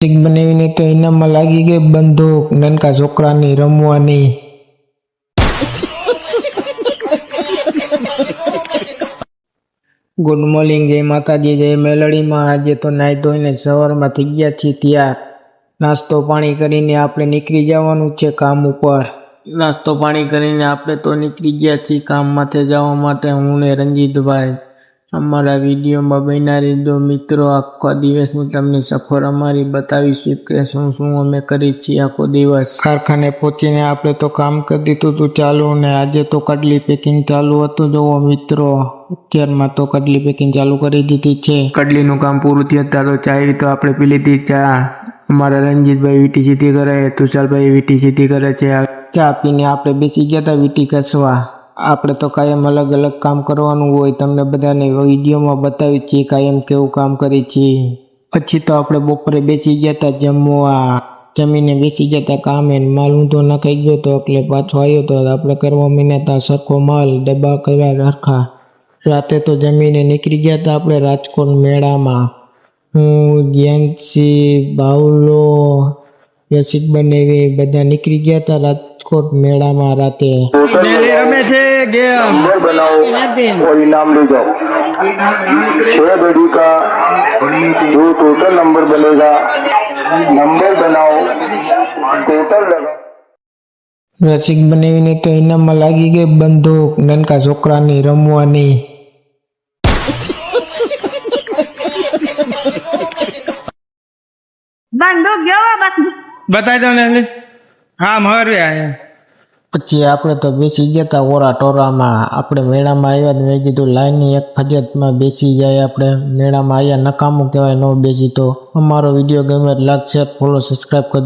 બનાવીને તો ઇનામમાં લાગી ગઈ બંદૂક નાનકા છોકરાની રમવાની। ગુડ મોર્નિંગ, જય માતાજી, જય મેલડીમાં। આજે તો નાઈ ધોઈને સવારમાં થઈ ગયા છીએ તૈયાર। નાસ્તો પાણી કરીને આપણે નીકળી જવાનું છે કામ ઉપર। નાસ્તો પાણી કરીને આપણે તો નીકળી ગયા છીએ કામ માથે જવા માટે। હું ને રંજીતભાઈ અમારા વિડીયોમાં બન્યા રહેજો મિત્રો। આખો દિવસની તમને સફર અમારી બતાવીશું કે શું શું અમે કરી છીએ આખો દિવસ। કારખાને પહોંચીને આપણે તો કામ કરી દીધું હતું ચાલુ, ને આજે તો કડલી પેકિંગ ચાલુ હતું। જોવો મિત્રો, અત્યારમાં તો કડલી પેકિંગ ચાલુ કરી દીધી છે। કડલીનું કામ પૂરું થયું તો ચાય તો આપણે પી લીધી ચા। અમારા રંજીતભાઈ વીટી સીધી કરે, તુષારભાઈ વીટી સીધી કરે છે। ચા પીને આપણે બેસી ગયા હતા વીટી ઘસવા। આપણે તો કાયમ અલગ અલગ કામ કરવાનું હોય, તમને બધાને વિડીયોમાં બતાવી છીએ કાયમ કેવું કામ કરી છીએ। પછી તો આપણે બપોરે બેસી ગયા હતા જમવા। જમીને બેસી ગયા હતા કામે। માલ ઊંધો નખાઈ ગયો તો એટલે પાછો આવ્યો તો આપણે કરવા માંડ્યા હતા સરખો માલ, ડબ્બા કર્યા સરખા। રાતે તો જમીને નીકળી ગયા હતા આપણે રાજકોટ મેળામાં। હું, જ્ઞાનસિંહ, બાવલો, રસિક બનેવી બધા નીકળી ગયા હતા રાજકોટ મેળામાં રાતે। रमे थे गेम नंबर बनाओ और इनाम ले जाओ। 6 घड़ी का जो टोटल नंबर बनेगा, नंबर बनाओ, टोटल लगाओ। રસિક બનાવીને તો ઇનામમાં લાગી ગઈ બંદૂક નાનકા છોકરાની રમવાની। बंदूक जो बताई दो ने। हाँ मर आया। પછી આપણે તો બેસી ગયા હતા ઓરા ટોરામાં। આપણે મેળામાં આવ્યા તો મેં કીધું લાઈનની એક ફજતમાં બેસી જાય। આપણે મેળામાં આવ્યા, નકામું કહેવાય ન બેસી તો। અમારો વિડીયો ગમે લાઈક, શેર, ફોલો, સબસ્ક્રાઈબ કરી